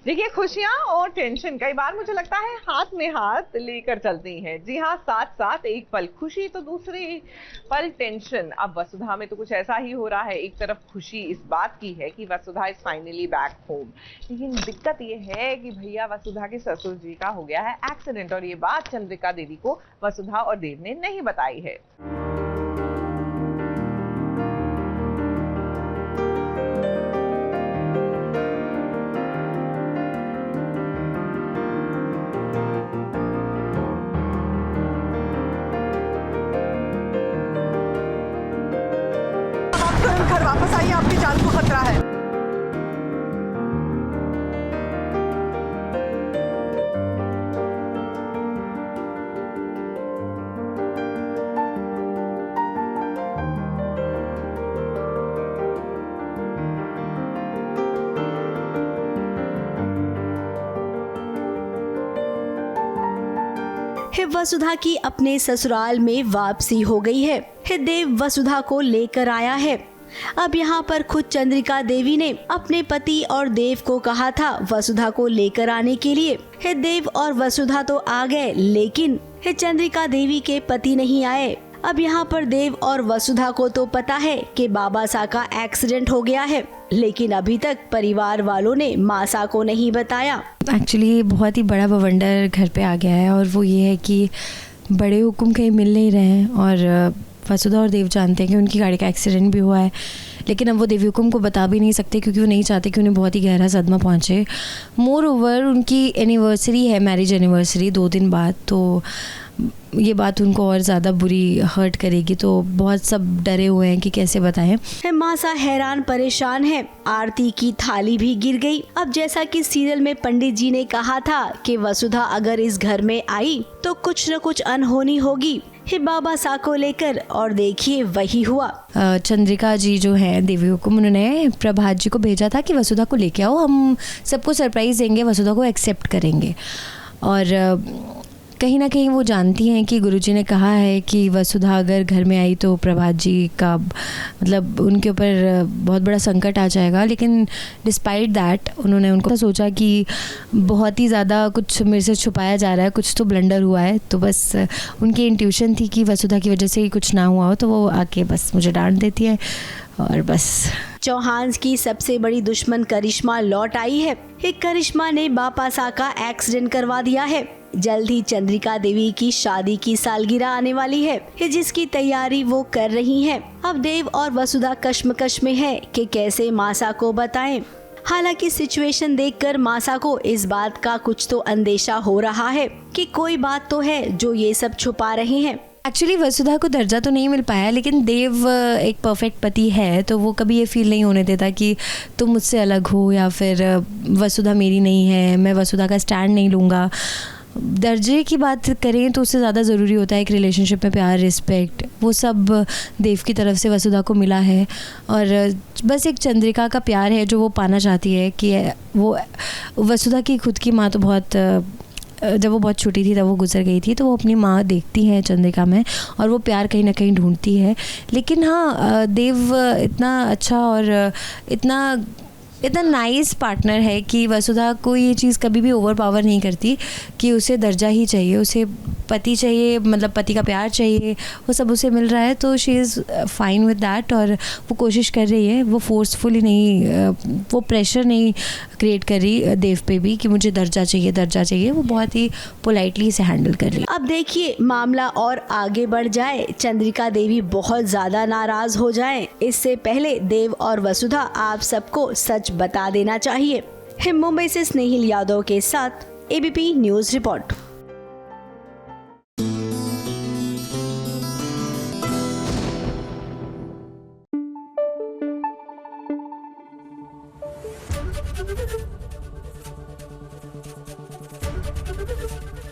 देखिए, खुशियां और टेंशन कई बार मुझे लगता है हाथ में हाथ लेकर चलती हैं। जी हाँ, साथ साथ एक पल खुशी तो दूसरे पल टेंशन। अब वसुधा में तो कुछ ऐसा ही हो रहा है। एक तरफ खुशी इस बात की है कि वसुधा इज फाइनली बैक होम, लेकिन दिक्कत ये है कि भैया वसुधा के ससुर जी का हो गया है एक्सीडेंट, और ये बात चंद्रिका देवी को वसुधा और देव ने नहीं बताई है। घर वापस आइए, आपकी जान को खतरा है। वसुधा की अपने ससुराल में वापसी हो गई है। देव वसुधा को लेकर आया है। अब यहाँ पर खुद चंद्रिका देवी ने अपने पति और देव को कहा था वसुधा को लेकर आने के लिए। देव और वसुधा तो आ गए, लेकिन चंद्रिका देवी के पति नहीं आए। अब यहाँ पर देव और वसुधा को तो पता है कि बाबासा का एक्सीडेंट हो गया है, लेकिन अभी तक परिवार वालों ने मासा को नहीं बताया। एक्चुअली बहुत ही बड़ा बवंडर घर पे आ गया है, और वो ये है कि बड़े हुक्म कहीं मिल नहीं रहे हैं। और वसुधा और देव जानते हैं कि उनकी गाड़ी का एक्सीडेंट भी हुआ है, लेकिन अब वो देवी हुक्म को बता भी नहीं सकते क्योंकि वो नहीं चाहते कि उन्हें बहुत ही गहरा सदमा पहुँचे। मोर ओवर उनकी एनिवर्सरी है, मैरिज एनिवर्सरी 2 दिन बाद, तो ये बात उनको और ज़्यादा बुरी हर्ट करेगी, तो बहुत सब डरे हुए हैं कि कैसे बताएं। मासा हैरान परेशान है। आरती की थाली भी गिर गई। अब जैसा कि सीरियल में पंडित जी ने कहा था कि वसुधा अगर इस घर में आई तो कुछ न कुछ अनहोनी होगी बाबासा को लेकर, और देखिए वही हुआ। चंद्रिका जी जो है देवी हुकुम, उन्होंने प्रभात जी को भेजा था कि वसुधा को लेके आओ, हम सबको सरप्राइज देंगे, वसुधा को एक्सेप्ट करेंगे। और कहीं ना कहीं वो जानती हैं कि गुरुजी ने कहा है कि वसुधा अगर घर में आई तो प्रभात जी का मतलब उनके ऊपर बहुत बड़ा संकट आ जाएगा। लेकिन डिस्पाइट दैट उन्होंने उनको सोचा कि बहुत ही ज़्यादा कुछ मेरे से छुपाया जा रहा है, कुछ तो ब्लंडर हुआ है, तो बस उनकी इंट्यूशन थी कि वसुधा की वजह से ही कुछ ना हुआ हो, तो वो आके बस मुझे डांट देती है और बस। चौहान की सबसे बड़ी दुश्मन करिश्मा लौट आई है। करिश्मा ने बापासा का एक्सीडेंट करवा दिया है। जल्द ही चंद्रिका देवी की शादी की सालगिरह आने वाली है, जिसकी तैयारी वो कर रही हैं। अब देव और वसुधा कश्मकश में है कि कैसे मासा को बताएं। हालांकि सिचुएशन देखकर मासा को इस बात का कुछ तो अंदेशा हो रहा है कि कोई बात तो है जो ये सब छुपा रहे हैं। एक्चुअली वसुधा को दर्जा तो नहीं मिल पाया, लेकिन देव एक परफेक्ट पति है, तो वो कभी ये फील नहीं होने देता कि तुम मुझसे अलग हो या फिर वसुधा मेरी नहीं है, मैं वसुधा का स्टैंड नहीं लूँगा। दर्जे की बात करें तो उससे ज़्यादा ज़रूरी होता है एक रिलेशनशिप में प्यार, रिस्पेक्ट, वो सब देव की तरफ से वसुधा को मिला है। और बस एक चंद्रिका का प्यार है जो वो पाना चाहती है कि वो वसुधा की खुद की माँ तो बहुत, जब वो बहुत छोटी थी तब वो गुजर गई थी, तो वो अपनी माँ देखती है चंद्रिका में और वो प्यार कहीं ना कहीं ढूंढती है। लेकिन हाँ, देव इतना अच्छा और इतना नाइस पार्टनर है कि वसुधा को ये चीज़ कभी भी ओवर पावर नहीं करती कि उसे दर्जा ही चाहिए, उसे पति चाहिए, मतलब पति का प्यार चाहिए, वो सब उसे मिल रहा है, तो she is fine with that. और वो कोशिश कर रही है, वो फोर्सफुली नहीं, वो प्रेशर नहीं क्रिएट कर रही देव पे भी कि मुझे दर्जा चाहिए, वो बहुत ही पोलाइटली इसे हैंडल कर रही है। अब देखिए मामला और आगे बढ़ जाए, चंद्रिका देवी बहुत ज़्यादा नाराज हो जाए, इससे पहले देव और वसुधा आप सबको सच बता देना चाहिए। मुंबई से स्नेहिल यादव के साथ ABP news report.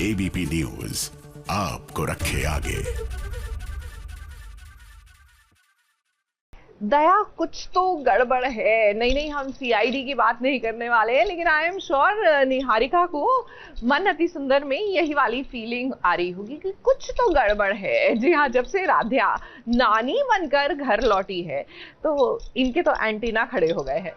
ABP news आपको रखे आगे। दया, कुछ तो गड़बड़ है। नहीं, हम सीआईडी की बात नहीं करने वाले हैं, लेकिन आई एम श्योर निहारिका को मन अति सुंदर में यही वाली फीलिंग आ रही होगी कि कुछ तो गड़बड़ है। जी हाँ, जब से राध्या नानी बनकर घर लौटी है तो इनके तो एंटीना खड़े हो गए हैं।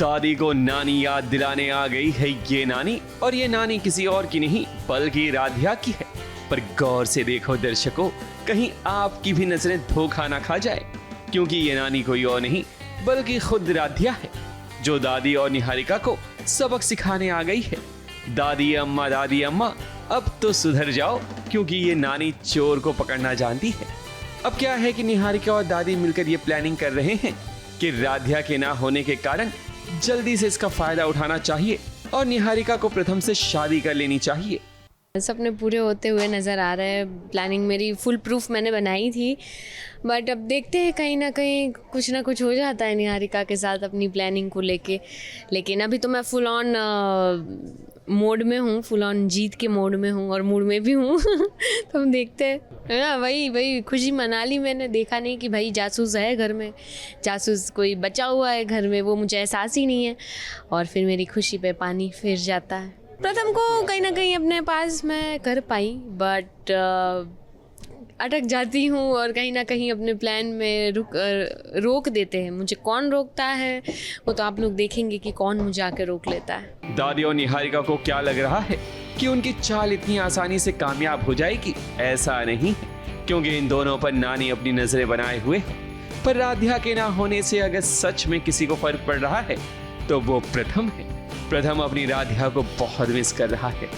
दादी को नानी याद दिलाने आ गई है ये नानी, और ये नानी किसी और की नहीं बल्कि राध्या की है। पर गौर से देखो दर्शकों, कहीं आपकी भी नजरें धोखा ना खा जाए, क्योंकि ये नानी कोई और नहीं बल्कि खुद राध्या है, जो दादी और निहारिका को सबक सिखाने आ गई है। दादी अम्मा अब तो सुधर जाओ, क्योंकि ये नानी चोर को पकड़ना जानती है। अब क्या है कि निहारिका और दादी मिलकर ये प्लानिंग कर रहे हैं कि राध्या के ना होने के कारण जल्दी से इसका फायदा उठाना चाहिए और निहारिका को प्रथम से शादी कर लेनी चाहिए। सपने पूरे होते हुए नज़र आ रहे हैं। प्लानिंग मेरी फुल प्रूफ मैंने बनाई थी, बट अब देखते हैं कहीं ना कहीं कुछ ना कुछ हो जाता है निहारिका के साथ अपनी प्लानिंग को लेके। लेकिन अभी तो मैं फुल ऑन मोड में हूँ, फुल ऑन जीत के मोड में हूँ और मूड में भी हूँ। तो हम देखते हैं, है ना। वही खुशी मना ली मैंने। देखा नहीं कि भाई जासूस है घर में, जासूस कोई बचा हुआ है घर में, वो मुझे एहसास ही नहीं है। और फिर मेरी खुशी पे पानी फिर जाता है। प्रथम को कहीं ना कहीं अपने पास मैं कर पाई, बट अटक जाती हूँ और कहीं ना कहीं अपने प्लान में रोक देते हैं। मुझे कौन रोकता है वो तो आप लोग देखेंगे कि कौन मुझे आके रोक लेता है। दादी और निहारिका को क्या लग रहा है कि उनकी चाल इतनी आसानी से कामयाब हो जाएगी? ऐसा नहीं है, क्योंकि इन दोनों पर नानी अपनी नजरें बनाए हुए है। पर राध्या के ना होने से अगर सच में किसी को फर्क पड़ रहा है तो वो प्रथम है। प्रथम अपनी राध्या को बहुत मिस कर रहा है,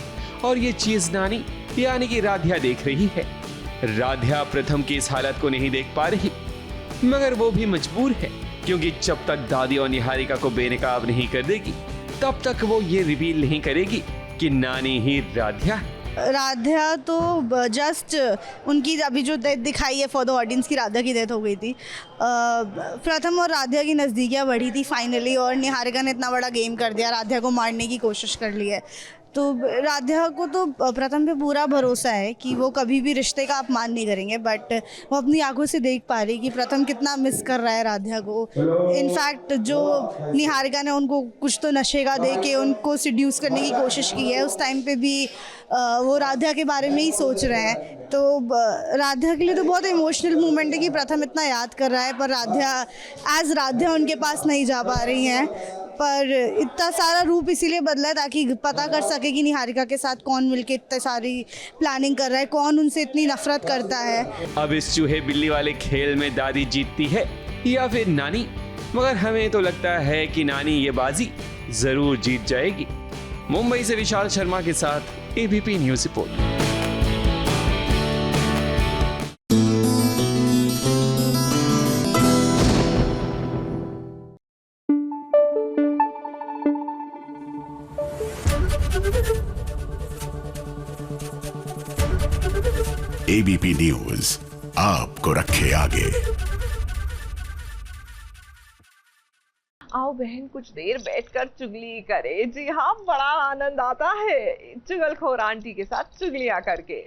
और ये चीज नानी यानी कि राध्या देख रही है। राध्या प्रथम की इस हालत को नहीं देख पा रही, मगर वो भी मजबूर है, क्योंकि जब तक दादी और निहारिका को बेनकाब नहीं कर देगी तब तक वो ये रिवील नहीं करेगी कि नानी ही राध्या है। राध्या तो जस्ट उनकी अभी जो डेथ दिखाई है फॉर द ऑडियंस की, राधा की डेथ हो गई थी। प्रथम और राध्या की नज़दीकियाँ बढ़ी थी फाइनली, और निहारिका ने इतना बड़ा गेम कर दिया, राध्या को मारने की कोशिश कर ली है। तो राध्या को तो प्रथम पे पूरा भरोसा है कि वो कभी भी रिश्ते का अपमान नहीं करेंगे, बट वो अपनी आंखों से देख पा रही कि प्रथम कितना मिस कर रहा है राध्या को। इनफैक्ट जो निहारिका ने उनको कुछ तो नशे का दे के उनको सिड्यूस करने की कोशिश की है, उस टाइम पे भी वो राध्या के बारे में ही सोच रहे हैं। तो राध्या के लिए तो बहुत इमोशनल मोमेंट है कि प्रथम इतना याद कर रहा है, पर राध्या उनके पास नहीं जा पा रही हैं। पर इतना सारा रूप इसीलिए बदला है ताकि पता कर सके कि निहारिका के साथ कौन मिलके इतनी सारी प्लानिंग कर रहा है, कौन उनसे इतनी नफरत करता है। अब इस चूहे बिल्ली वाले खेल में दादी जीतती है या फिर नानी? मगर हमें तो लगता है कि नानी ये बाजी जरूर जीत जाएगी। मुंबई से विशाल शर्मा के साथ ABP news report. ABP news आपको रखे आगे। आओ बहन कुछ देर बैठकर चुगली करे। जी हाँ, बड़ा आनंद आता है चुगलखोर आंटी के साथ चुगलियां करके।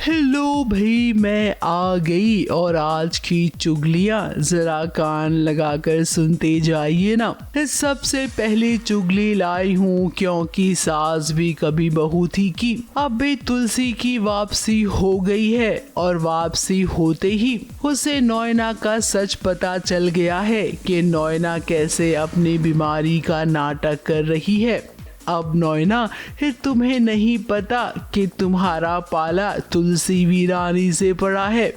हेलो भाई, मैं आ गई और आज की चुगलियाँ जरा कान लगाकर सुनते जाइए ना। सबसे पहले चुगली लाई हूँ क्योंकि सास भी कभी बहू थी कि अब भी तुलसी की वापसी हो गई है, और वापसी होते ही उसे नोएना का सच पता चल गया है कि नोएना कैसे अपनी बीमारी का नाटक कर रही है। अब नोएना, तुम्हें नहीं पता कि तुम्हारा पाला तुलसी वीरानी से पड़ा है।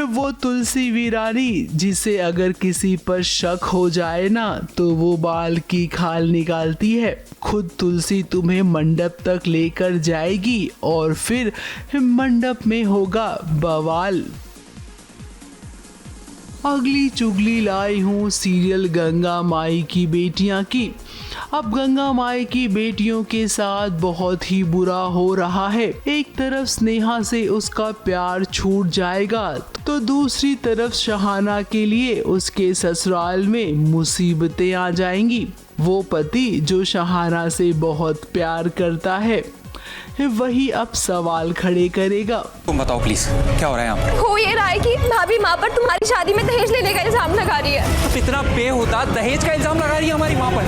वो तुलसी वीरानी जिसे अगर किसी पर शक हो जाए ना तो वो बाल की खाल निकालती है। खुद तुलसी तुम्हें मंडप तक लेकर जाएगी और फिर मंडप में होगा बवाल। अगली चुगली लाई हूँ सीरियल गंगा माई की बेटियां की। अब गंगा माई की बेटियों के साथ बहुत ही बुरा हो रहा है। एक तरफ स्नेहा से उसका प्यार छूट जाएगा तो दूसरी तरफ शहाना के लिए उसके ससुराल में मुसीबतें आ जाएंगी। वो पति जो शहाना से बहुत प्यार करता है वही अब सवाल खड़े करेगा। तुम बताओ प्लीज क्या हो रहा है यहाँ पर? हो ये रहा है कि भाभी माँ पर तुम्हारी शादी में दहेज लेने का इल्जाम लगा रही है। तो इतना बेहुदा दहेज का इल्जाम लगा रही है हमारी माँ पर।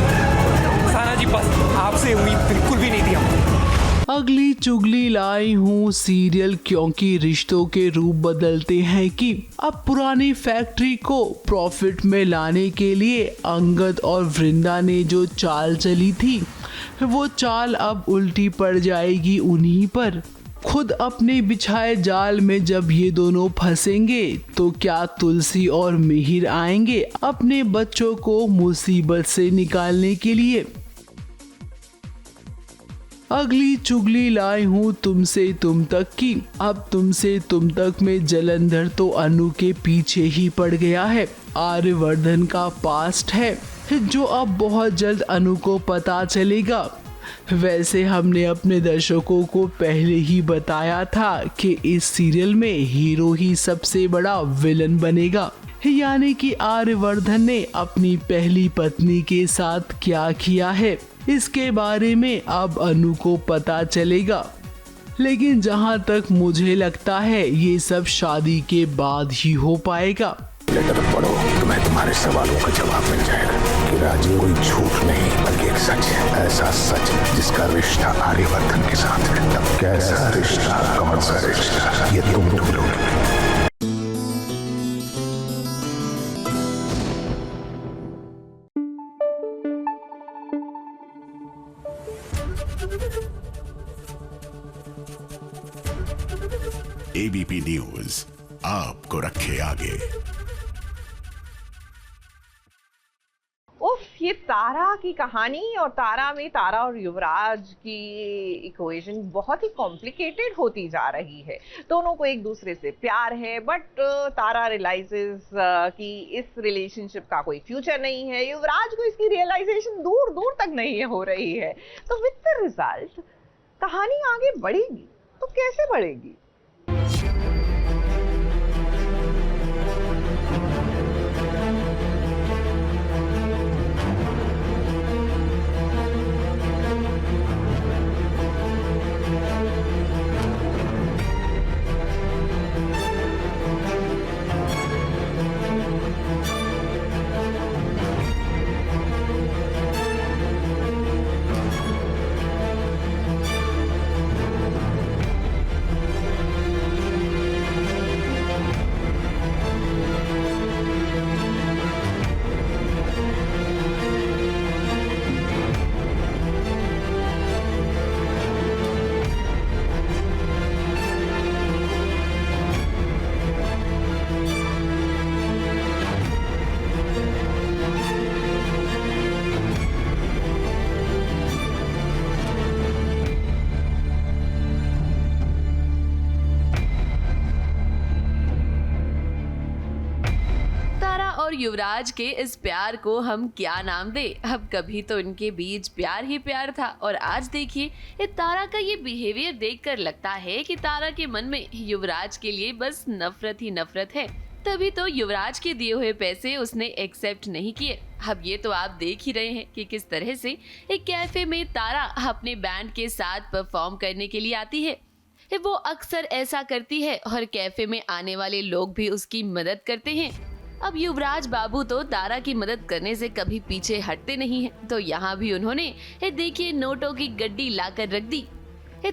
साना जी बस, आपसे उम्मीद बिल्कुल भी नहीं थी हम। अगली चुगली लाई हूँ सीरियल क्योंकि रिश्तों के रूप बदलते हैं कि अब पुरानी फैक्ट्री को प्रॉफिट में लाने के लिए अंगद और वृंदा ने जो चाल चली थी वो चाल अब उल्टी पड़ जाएगी उन्हीं पर। खुद अपने बिछाए जाल में जब ये दोनों फंसेंगे तो क्या तुलसी और मिहिर आएंगे अपने बच्चों को मुसीबत से निकालने के लिए। अगली चुगली लाई हूँ तुमसे तुम तक की। अब तुमसे तुम तक में जलंधर तो अनु के पीछे ही पड़ गया है। आर्यवर्धन का पास्ट है जो अब बहुत जल्द अनु को पता चलेगा। वैसे हमने अपने दर्शकों को पहले ही बताया था कि इस सीरियल में हीरो ही सबसे बड़ा विलन बनेगा, यानी कि आर्यवर्धन ने अपनी पहली पत्नी के साथ क्या किया है इसके बारे में अब अनु को पता चलेगा। लेकिन जहां तक मुझे लगता है ये सब शादी के बाद ही हो पाएगा। लेटर पढ़ो, तुम्हें तुम्हारे सवालों का जवाब मिल जाएगा कि राजीव कोई झूठ नहीं बल्कि एक सच है, ऐसा सच जिसका रिश्ता आर्यवर्धन के साथ है। तब कैसा रिश्ता, कौन सा रिश्ता, ये तुम ढूंढोगे। एबीपी न्यूज आपको रखे आगे। उफ, ये तारा की कहानी और तारा में तारा और युवराज की इक्वेशन बहुत ही कॉम्प्लिकेटेड होती जा रही है। दोनों को एक दूसरे से प्यार है बट तारा रियलाइजेस कि इस रिलेशनशिप का कोई फ्यूचर नहीं है। युवराज को इसकी रियलाइजेशन दूर दूर तक नहीं हो रही है। तो विद द रिजल्ट कहानी आगे बढ़ेगी तो कैसे बढ़ेगी? युवराज के इस प्यार को हम क्या नाम दे। अब कभी तो इनके बीच प्यार ही प्यार था और आज देखिए ये तारा का ये बिहेवियर देखकर लगता है कि तारा के मन में युवराज के लिए बस नफरत ही नफरत है। तभी तो युवराज के दिए हुए पैसे उसने एक्सेप्ट नहीं किए। अब ये तो आप देख ही रहे हैं कि किस तरह से एक कैफे में तारा अपने बैंड के साथ परफॉर्म करने के लिए आती है। वो अक्सर ऐसा करती है और कैफे में आने वाले लोग भी उसकी मदद करते हैं। अब युवराज बाबू तो तारा की मदद करने से कभी पीछे हटते नहीं हैं। तो यहाँ भी उन्होंने देखिए नोटों की गड्डी लाकर रख दी।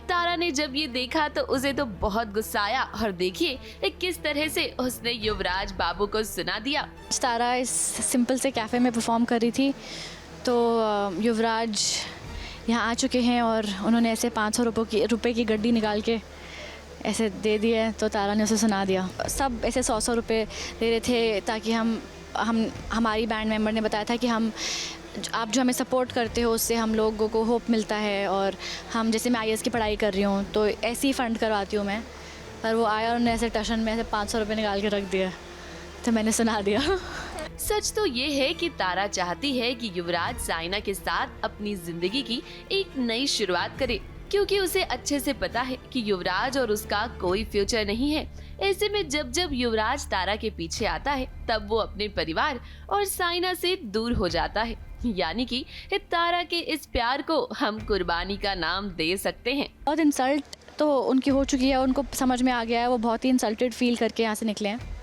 तारा ने जब ये देखा तो उसे तो बहुत गुस्सा आया और देखिए किस तरह से उसने युवराज बाबू को सुना दिया। तारा इस सिंपल से कैफ़े में परफॉर्म कर रही थी तो युवराज यहाँ आ चुके हैं और उन्होंने ऐसे 500 रुपये की गड्डी निकाल के ऐसे दे दिए तो तारा ने उसे सुना दिया। सब ऐसे 100 रुपये दे रहे थे ताकि हमारी बैंड मेंबर ने बताया था कि आप जो हमें सपोर्ट करते हो उससे हम लोगों को होप मिलता है और हम जैसे मैं IAS की पढ़ाई कर रही हूँ तो ऐसे ही फ़ंड करवाती हूँ मैं। पर वो आया और उन्होंने ऐसे टशन में ऐसे 500 रुपये निकाल के रख दिया तो मैंने सुना दिया। सच तो ये है कि तारा चाहती है कि युवराज साइना के साथ अपनी जिंदगी की एक नई शुरुआत करे, क्योंकि उसे अच्छे से पता है कि युवराज और उसका कोई फ्यूचर नहीं है। ऐसे में जब जब युवराज तारा के पीछे आता है तब वो अपने परिवार और साइना से दूर हो जाता है। यानी कि तारा के इस प्यार को हम कुर्बानी का नाम दे सकते हैं। बहुत इंसल्ट तो उनकी हो चुकी है, उनको समझ में आ गया है, वो बहुत ही इंसल्टेड फील करके यहाँ से निकले हैं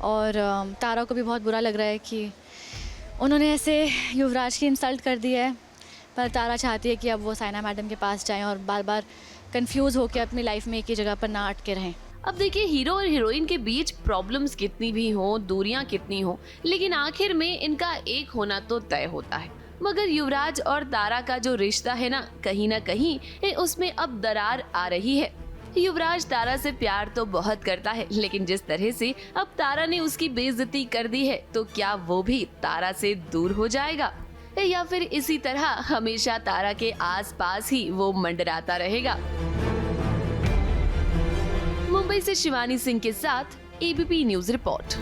और तारा को भी बहुत बुरा लग रहा है कि उन्होंने ऐसे युवराज की इंसल्ट कर दी है। पर तारा चाहती है कि अब वो साइना मैडम के पास जाएं और बार बार कंफ्यूज होकर अपनी लाइफ में एक ही जगह पर ना अटके रहें। अब देखिए, हीरो और हीरोइन के बीच प्रॉब्लम्स कितनी भी हो, दूरियां कितनी हो, लेकिन आखिर में इनका एक होना तो तय होता है। मगर युवराज और तारा का जो रिश्ता है ना कहीं उसमें अब दरार आ रही है। युवराज तारा से प्यार तो बहुत करता है, लेकिन जिस तरह से अब तारा ने उसकी बेइज्जती कर दी है, तो क्या वो भी तारा से दूर हो जाएगा, या फिर इसी तरह हमेशा तारा के आसपास ही वो मंडराता रहेगा। मुंबई से शिवानी सिंह के साथ ABP news report.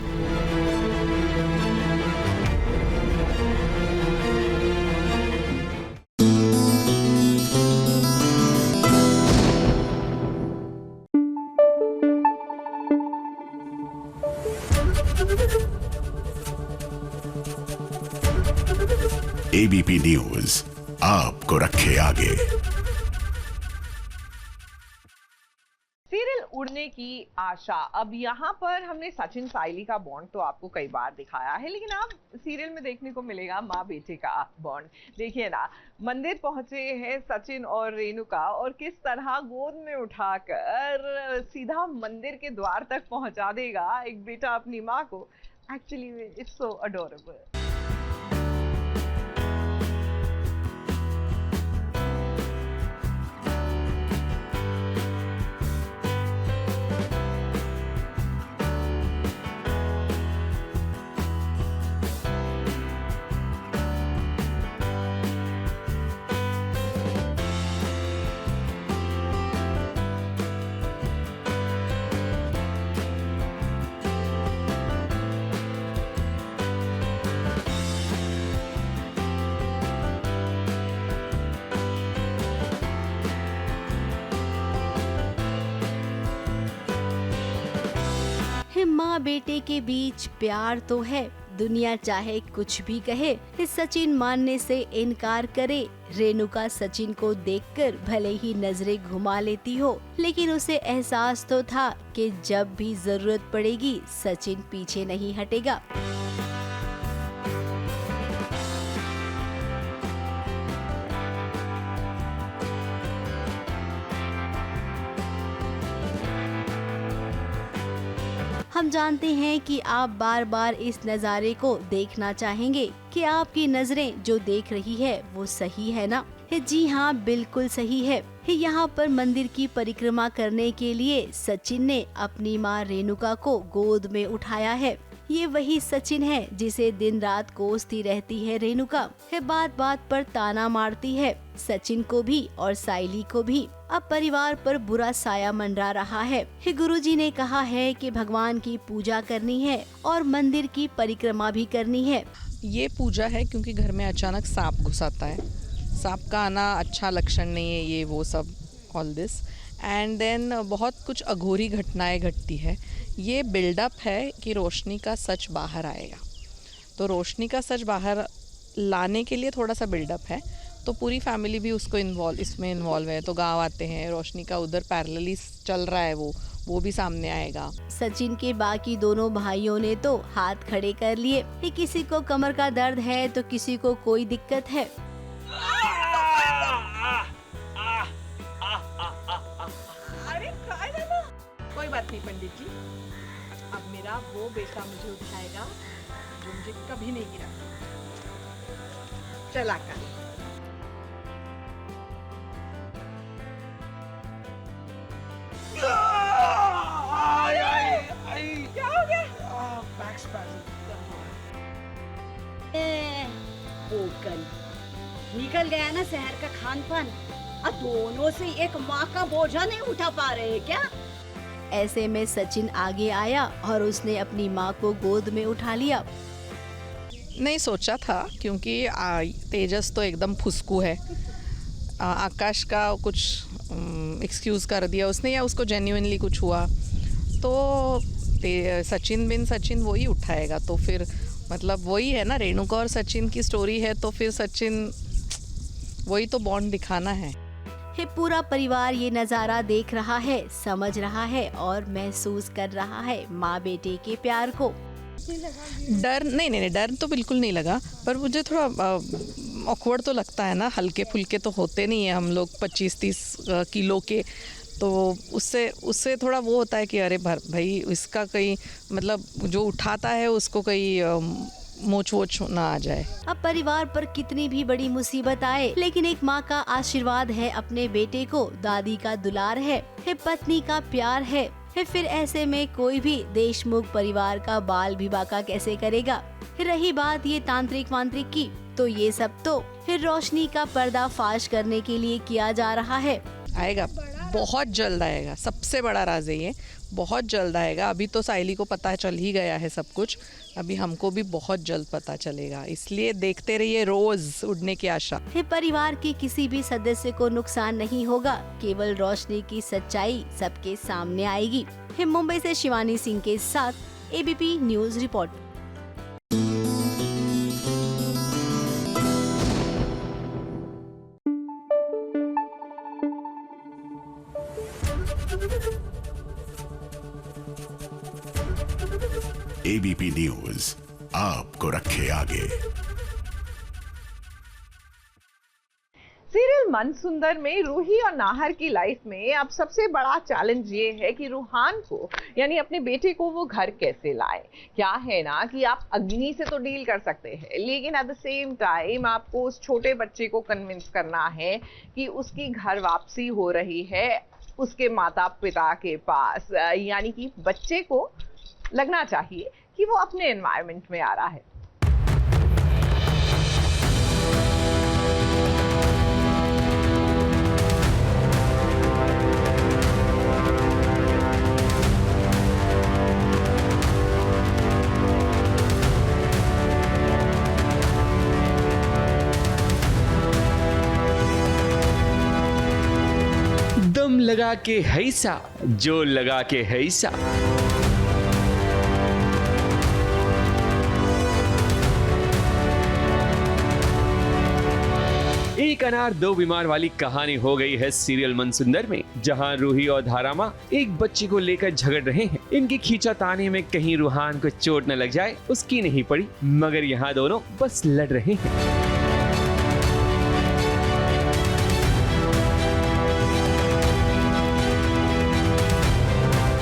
ABP news आपको रखे आगे। सीरियल उड़ने की आशा। अब यहाँ पर हमने सचिन साइली का बॉन्ड तो आपको कई बार दिखाया है, लेकिन अब सीरियल में देखने को मिलेगा माँ बेटे का बॉन्ड। देखिए ना, मंदिर पहुंचे हैं सचिन और रेणुका, और किस तरह गोद में उठाकर सीधा मंदिर के द्वार तक पहुंचा देगा एक बेटा अपनी माँ को। Actually it's so adorable. माँ बेटे के बीच प्यार तो है, दुनिया चाहे कुछ भी कहे, सचिन मानने से इनकार करे। रेणुका सचिन को देखकर भले ही नजरें घुमा लेती हो, लेकिन उसे एहसास तो था कि जब भी जरूरत पड़ेगी सचिन पीछे नहीं हटेगा। हम जानते हैं कि आप बार बार इस नज़ारे को देखना चाहेंगे कि आपकी नजरें जो देख रही है वो सही है ना? जी हाँ, बिल्कुल सही है। यहाँ पर मंदिर की परिक्रमा करने के लिए सचिन ने अपनी माँ रेणुका को गोद में उठाया है। ये वही सचिन है जिसे दिन रात कोसती रहती है रेणुका, बात बात पर ताना मारती है, सचिन को भी और साइली को भी। अब परिवार पर बुरा साया मंडरा रहा है। गुरुजी ने कहा है कि भगवान की पूजा करनी है और मंदिर की परिक्रमा भी करनी है। ये पूजा है क्योंकि घर में अचानक सांप घुस आता है। सांप का आना अच्छा लक्षण नहीं है, ये वो सब ऑल दिस एंड देन बहुत कुछ अघोरी घटनाएं घटती है। ये बिल्डअप है कि रोशनी का सच बाहर आएगा, तो रोशनी का सच बाहर लाने के लिए थोड़ा सा बिल्डअप है, तो पूरी फैमिली भी उसको इसमें इन्वॉल्व है। तो गांव आते हैं, रोशनी का उधर पैरेलली चल रहा है, वो भी सामने आएगा। सचिन के बाकी दोनों भाइयों ने तो हाथ खड़े कर लिए। किसी को कमर का दर्द है तो किसी को कोई दिक्कत है। कोई बात नहीं पंडित जी, अब मेरा वो बेटा मुझे उठाएगा जो मुझे कभी नहीं गिरा। चला कर क्या हो गया? पोकल निकल गया ना शहर का खान पान। दोनों से एक माँ का बोझा नहीं उठा पा रहे क्या? ऐसे में सचिन आगे आया और उसने अपनी माँ को गोद में उठा लिया। नहीं सोचा था, क्योंकि तेजस तो एकदम फुसकू है। आकाश का कुछ एक्सक्यूज़ कर दिया उसने, या उसको जेन्युइनली कुछ हुआ तो सचिन बिन सचिन वही उठाएगा। तो फिर मतलब वही है ना, रेणुका और सचिन की स्टोरी है, तो फिर सचिन वही तो बॉन्ड दिखाना है। पूरा परिवार ये नज़ारा देख रहा है, समझ रहा है और महसूस कर रहा है माँ बेटे के प्यार को। डर नहीं, डर तो बिल्कुल नहीं लगा, पर मुझे थोड़ा ऑकवर्ड तो लगता है ना, हल्के फुल्के तो होते नहीं है हम लोग 25-30 किलो के, तो उससे थोड़ा वो होता है कि अरे भाई इसका कहीं मतलब जो उठाता है उसको कहीं मोच वोच ना आ जाए। अब परिवार पर कितनी भी बड़ी मुसीबत आए, लेकिन एक माँ का आशीर्वाद है अपने बेटे को, दादी का दुलार है पत्नी का प्यार है फिर ऐसे में कोई भी देशमुख परिवार का बाल विवाह कैसे करेगा। रही बात ये तांत्रिक वांत्रिक की, तो ये सब तो फिर रोशनी का पर्दा फाश करने के लिए किया जा रहा है। आएगा, बहुत जल्द आएगा, सबसे बड़ा राज है ये, बहुत जल्द आएगा। अभी तो साइली को पता चल ही गया है सब कुछ, अभी हमको भी बहुत जल्द पता चलेगा, इसलिए देखते रहिए रोज उड़ने की आशा। परिवार के किसी भी सदस्य को नुकसान नहीं होगा, केवल रोशनी की सच्चाई सबके सामने आएगी। मुंबई से शिवानी सिंह के साथ ABP news report. ABP news आपको रखे आगे। सीरियल मनसुंदर में रूही और नाहर की लाइफ में अब सबसे बड़ा चैलेंज ये है कि रूहान को यानी अपने बेटे को वो घर कैसे लाए। क्या है ना कि आप अग्नि से तो डील कर सकते हैं, लेकिन एट द सेम टाइम आपको उस छोटे बच्चे को कन्विंस करना है कि उसकी घर वापसी हो रही है उसके माता पिता के पास, यानी कि बच्चे को लगना चाहिए कि वो अपने एनवायरनमेंट में आ रहा है। दम लगा के हैसा, जो लगा के हैसा। एक अनार दो बीमार वाली कहानी हो गई है सीरियल मनसुंदर में, जहां रूही और धारामा एक बच्चे को लेकर झगड़ रहे हैं। इनकी खींचातानी में कहीं रूहान को चोट न लग जाए उसकी नहीं पड़ी, मगर यहाँ दोनों बस लड़ रहे हैं।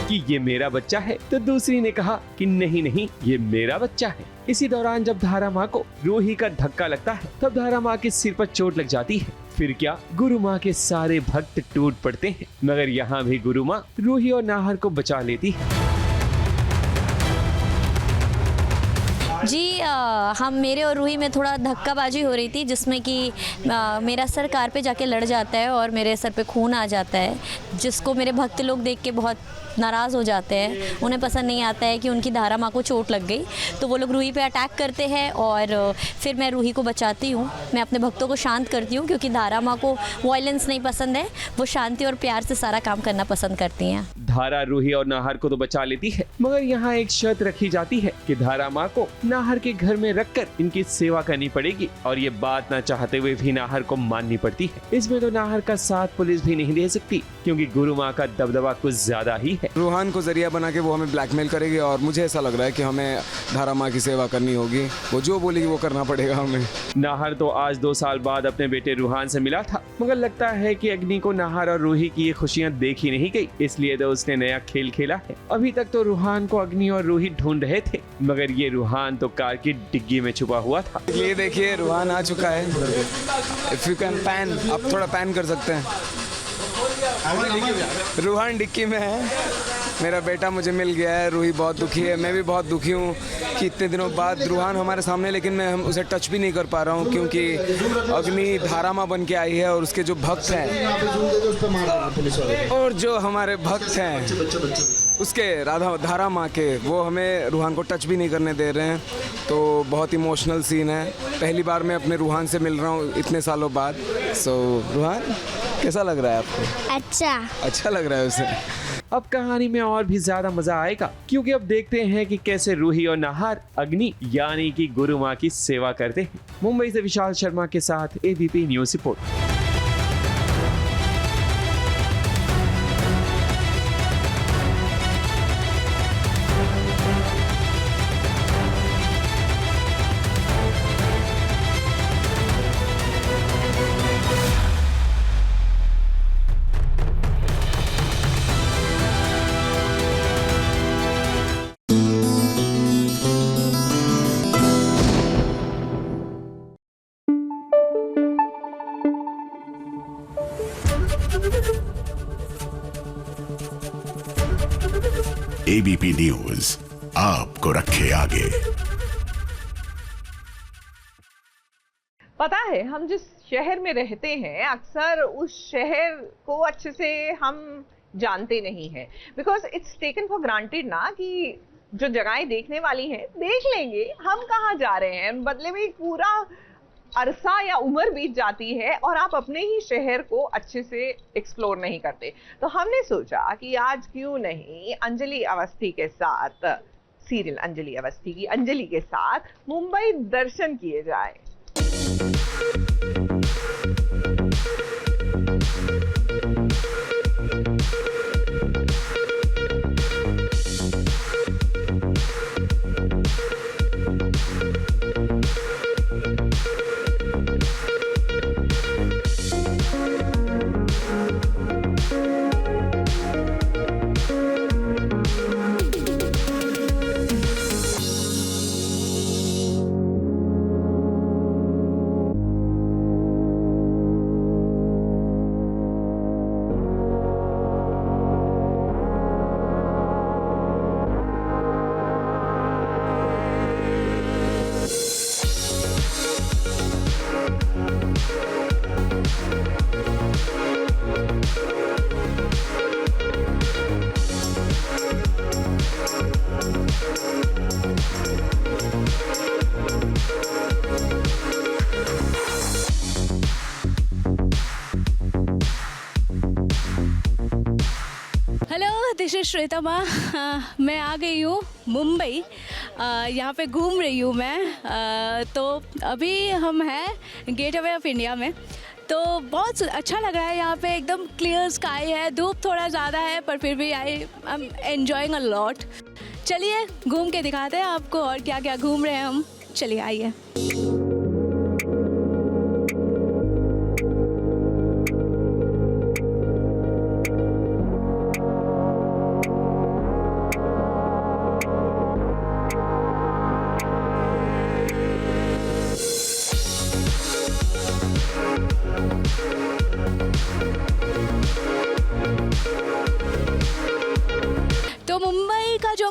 कि ये मेरा बच्चा है, तो दूसरी ने कहा कि नहीं नहीं ये मेरा बच्चा है। इसी दौरान जब धारा माँ को रूही का धक्का लगता है, तब धारा माँ के सिर पर चोट लग जाती है। फिर क्या, गुरु माँ के सारे भक्त टूट पड़ते हैं, मगर यहाँ भी गुरु माँ रूही और नाहर को बचा लेती है। जी हम मेरे और रूही में थोड़ा धक्काबाजी हो रही थी, जिसमें कि मेरा सर कार पे जाके लड़ जाता है और मेरे सर पे खून आ जाता है, जिसको मेरे भक्त लोग देख के बहुत नाराज़ हो जाते हैं। उन्हें पसंद नहीं आता है कि उनकी धारा माँ को चोट लग गई, तो वो लोग रूही पे अटैक करते हैं और फिर मैं रूही को बचाती हूँ। मैं अपने भक्तों को शांत करती हूँ, क्योंकि धारा माँ को वायलेंस नहीं पसंद है, वो शांति और प्यार से सारा काम करना पसंद करती हैं। धारा रूही और नाहर को तो बचा लेती है, मगर यहाँ एक शर्त रखी जाती है कि धारा माँ को नाहर के घर में रखकर इनकी सेवा करनी पड़ेगी, और ये बात ना चाहते हुए भी नाहर को माननी पड़ती है। इसमें तो नाहर का साथ पुलिस भी नहीं दे सकती, क्योंकि गुरु माँ का दबदबा कुछ ज्यादा ही है। रूहान को जरिया बना के वो हमें ब्लैकमेल करेगी, और मुझे ऐसा लग रहा है कि हमें धारा माँ की सेवा करनी होगी, वो जो बोलेगी वो करना पड़ेगा हमें। नाहर तो आज 2 साल बाद अपने बेटे रूहान से मिला था, मगर लगता है कि अग्नि को नाहर और रूही की ये खुशियाँ देखी नहीं गई, इसलिए तो उसने नया खेल खेला है। अभी तक तो रूहान को अग्नि और रूही ढूंढ रहे थे, मगर ये रूहान तो कार की डिग्गी में छुपा हुआ था। ये देखिए रूहान आ चुका है। इफ यू कैन पैन, आप थोड़ा पैन कर सकते हैं। रूहान डिक्की में है, मेरा बेटा मुझे मिल गया है। रूही बहुत दुखी है, मैं भी बहुत दुखी हूँ कि इतने दिनों बाद रूहान हमारे सामने, लेकिन मैं उसे टच भी नहीं कर पा रहा हूँ, क्योंकि अग्नि धारा माँ बन के आई है, और उसके जो भक्त हैं और जो हमारे भक्त हैं उसके धारा माँ के, वो हमें रूहान को टच भी नहीं करने दे रहे हैं। तो बहुत इमोशनल सीन है। पहली बार मैं अपने रूहान से मिल रहा हूँ इतने सालों बाद। सो रूहान कैसा लग रहा है आपको? अच्छा लग रहा है उसे। अब कहानी में और भी ज्यादा मजा आएगा, क्योंकि अब देखते हैं कि कैसे रूही और नाहर अग्नि यानी कि गुरु माँ की सेवा करते हैं। मुंबई से विशाल शर्मा के साथ ABP news report. ABP news आपको रखे आगे। पता है, हम जिस शहर में रहते हैं अक्सर उस शहर को अच्छे से हम जानते नहीं हैं, because it's taken for granted ना कि जो जगहें देखने वाली हैं देख लेंगे, हम कहाँ जा रहे हैं। बदले में एक पूरा अरसा या उम्र बीत जाती है और आप अपने ही शहर को अच्छे से एक्सप्लोर नहीं करते। तो हमने सोचा कि आज क्यों नहीं अंजलि अवस्थी के साथ, सीरियल अंजलि अवस्थी की अंजलि के साथ मुंबई दर्शन किए जाए। दिस इज श्वेता माँ। मैं आ गई हूँ मुंबई, यहाँ पे घूम रही हूँ मैं। तो अभी हम हैं गेटवे ऑफ इंडिया में, तो बहुत अच्छा लग रहा है यहाँ पे। एकदम क्लियर स्काई है, धूप थोड़ा ज़्यादा है पर फिर भी I am enjoying a lot. चलिए घूम के दिखाते हैं आपको और क्या क्या घूम रहे हैं हम। चलिए आइए।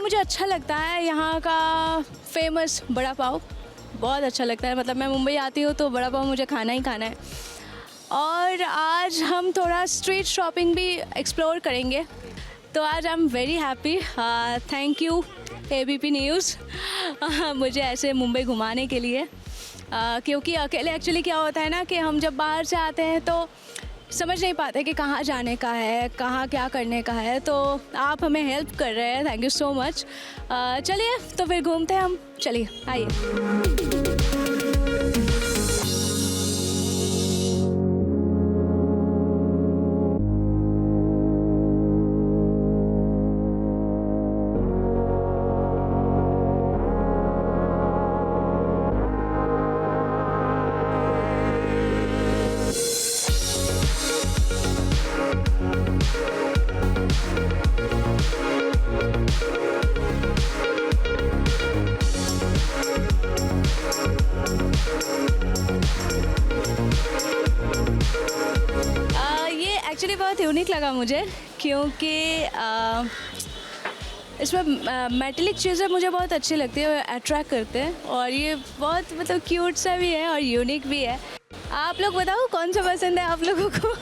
मुझे अच्छा लगता है यहाँ का फेमस बड़ा पाव, बहुत अच्छा लगता है। मतलब मैं मुंबई आती हूँ तो बड़ा पाव मुझे खाना ही खाना है। और आज हम थोड़ा स्ट्रीट शॉपिंग भी एक्सप्लोर करेंगे, तो आज I am very happy. Thank you ABP news मुझे ऐसे मुंबई घुमाने के लिए। क्योंकि अकेले एक्चुअली क्या होता है ना कि हम जब बाहर से आते हैं तो समझ नहीं पाते कि कहाँ जाने का है, कहाँ क्या करने का है। तो आप हमें हेल्प कर रहे हैं, थैंक यू सो मच। चलिए तो फिर घूमते हैं हम। चलिए आइए। एक्चुअली बहुत यूनिक लगा मुझे, क्योंकि इसमें मेटेलिक चीज़ें मुझे बहुत अच्छी लगती है, अट्रैक्ट करते हैं। और ये बहुत मतलब क्यूट सा भी है और यूनिक भी है। आप लोग बताओ कौन सा पसंद है आप लोगों को?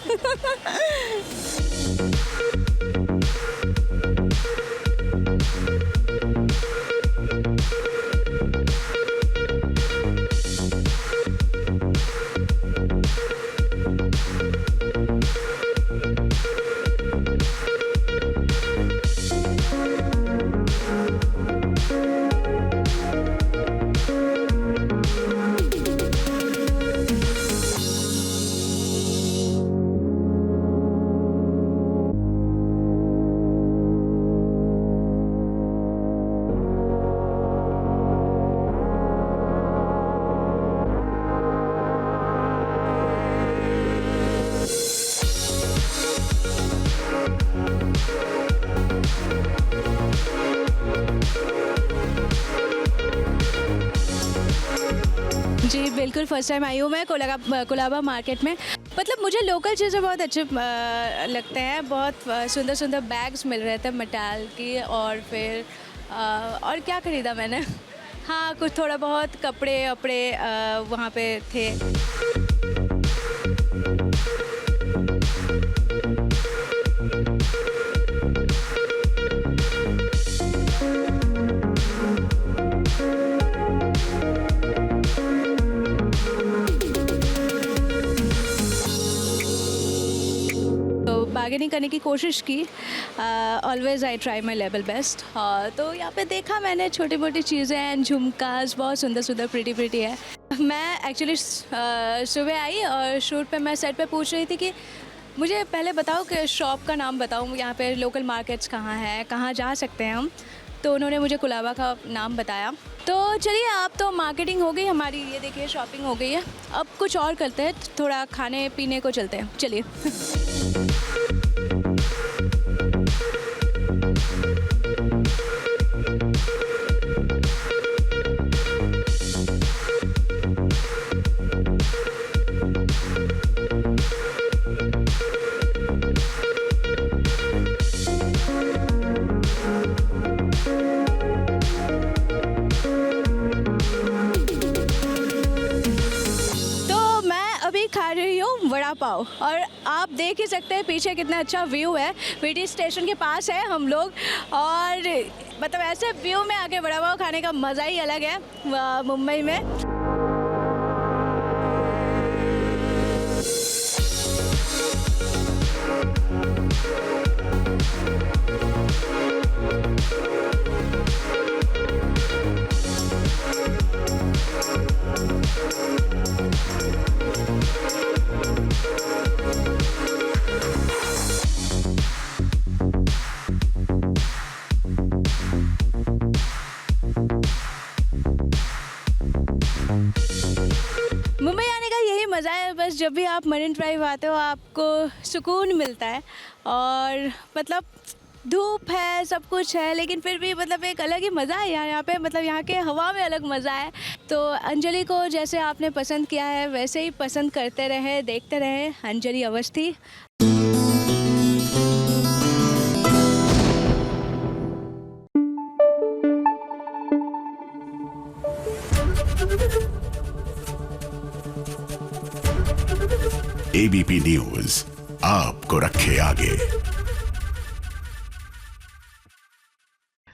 जी बिल्कुल, फर्स्ट टाइम आई हूँ मैं कोलाबा मार्केट में। मतलब मुझे लोकल चीज़ें बहुत अच्छे लगते हैं। बहुत सुंदर सुंदर बैग्स मिल रहे थे मेटाल की, और फिर और क्या ख़रीदा मैंने, हाँ कुछ थोड़ा बहुत कपड़े वपड़े वहाँ पे थे। बार्गेनिंग करने की कोशिश की, always I try my level best. तो यहाँ पे देखा मैंने छोटी मोटी चीज़ें हैं, झुमकास बहुत सुंदर सुंदर प्रिटी है। मैं एक्चुअली सुबह आई और शूट पे मैं सेट पे पूछ रही थी कि मुझे पहले बताओ कि शॉप का नाम बताओ, यहाँ पे लोकल मार्केट्स कहाँ हैं, कहाँ जा सकते हैं हम। तो उन्होंने मुझे कुलाबा का नाम बताया। तो चलिए, आप तो मार्केटिंग हो गई हमारी, ये देखिए शॉपिंग हो गई है, अब कुछ और करते हैं, थोड़ा खाने पीने को चलते हैं, चलिए। खा रही हूँ वड़ा पाव, और आप देख ही सकते हैं पीछे कितना अच्छा व्यू है। वीटी स्टेशन के पास है हम लोग, और मतलब ऐसे व्यू में आके वड़ा पाव खाने का मज़ा ही अलग है मुंबई में। मुंबई आने का यही मज़ा है, बस जब भी आप मरीन ड्राइव आते हो आपको सुकून मिलता है, और मतलब धूप है, सब कुछ है, लेकिन फिर भी मतलब एक अलग ही मज़ा है यहाँ पे, मतलब यहाँ के हवा में अलग मज़ा है। तो अंजलि को जैसे आपने पसंद किया है वैसे ही पसंद करते रहे, देखते रहे। अंजलि अवस्थी। एबीपी न्यूज़ आपको रखे आगे।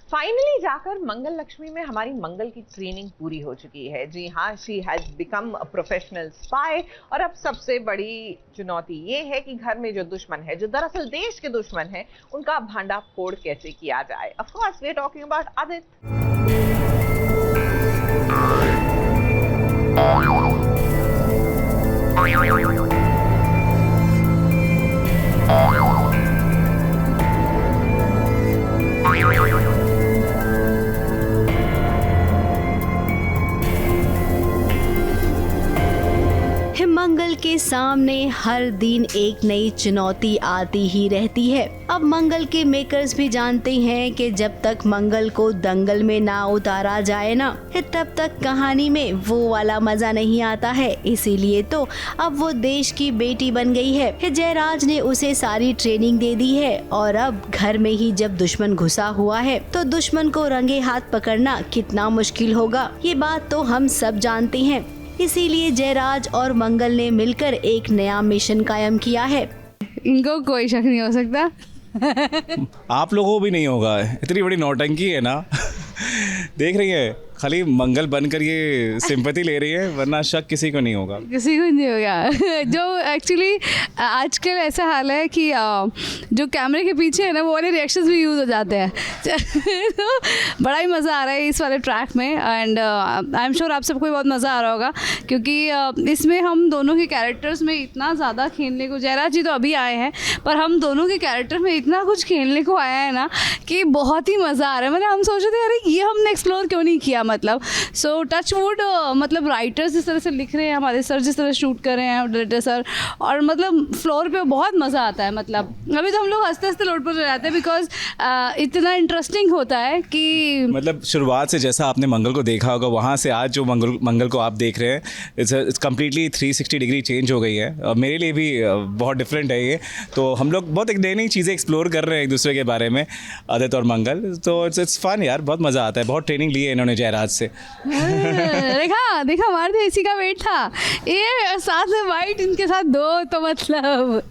फाइनली जाकर मंगल लक्ष्मी में हमारी मंगल की ट्रेनिंग पूरी हो चुकी है। जी हाँ, she has become a professional spy. और अब सबसे बड़ी चुनौती ये है कि घर में जो दुश्मन है, जो दरअसल देश के दुश्मन है, उनका भांडा फोड़ कैसे किया जाए। Of course we are talking about Aditya. मंगल के सामने हर दिन एक नई चुनौती आती ही रहती है। अब मंगल के मेकर्स भी जानते हैं कि जब तक मंगल को दंगल में ना उतारा जाए ना, तब तक कहानी में वो वाला मजा नहीं आता है। इसीलिए तो अब वो देश की बेटी बन गई है। जयराज ने उसे सारी ट्रेनिंग दे दी है, और अब घर में ही जब दुश्मन घुसा हुआ है तो दुश्मन को रंगे हाथ पकड़ना कितना मुश्किल होगा, ये बात तो हम सब जानते हैं। इसीलिए जयराज और मंगल ने मिलकर एक नया मिशन कायम किया है। इनको कोई शक नहीं हो सकता। आप लोगों को भी नहीं होगा, इतनी बड़ी नौटंकी है ना। देख रही है, खाली मंगल बनकर ये सिंपैथी ले रही है, वरना शक किसी को नहीं होगा। किसी को नहीं होगा। जो एक्चुअली आजकल ऐसा हाल है कि जो कैमरे के पीछे है ना, वो वाले रिएक्शंस भी यूज़ हो जाते हैं। तो बड़ा ही मज़ा आ रहा है इस वाले ट्रैक में, एंड आई एम श्योर आप सबको बहुत मज़ा आ रहा होगा, क्योंकि इसमें हम दोनों के कैरेक्टर्स में इतना ज़्यादा खेलने को, जयराज जी तो अभी आए हैं, पर हम दोनों के कैरेक्टर में इतना कुछ खेलने को आया है ना कि बहुत ही मज़ा आ रहा है। मतलब हम सोच रहे थे अरे ये हमने एक्सप्लोर क्यों नहीं किया, मतलब। सो टच वुड, मतलब राइटर्स जिस तरह से लिख रहे हैं, हमारे सर जिस तरह शूट कर रहे हैं, डायरेक्टर सर, और मतलब फ्लोर पे बहुत मज़ा आता है। मतलब अभी तो हम लोग हंसते हंसते लोट पर जाते हैं, बिकॉज इतना इंटरेस्टिंग होता है कि मतलब शुरुआत से जैसा आपने मंगल को देखा होगा, वहाँ से आज जो मंगल को आप देख रहे हैं, इट्स कम्प्लीटली 360 डिग्री चेंज हो गई है। मेरे लिए भी बहुत डिफरेंट है ये। तो हम लोग बहुत एक नई नई चीज़ें एक्सप्लोर कर रहे हैं एक दूसरे के बारे में, आदित्य और मंगल। तो इट्स फन यार, बहुत मज़ा आता है। बहुत ट्रेनिंग ली है इन्होंने जयराज से। देखा हमारे तो इसी का वेट था, ये साथ में वाइट इनके साथ दो, तो मतलब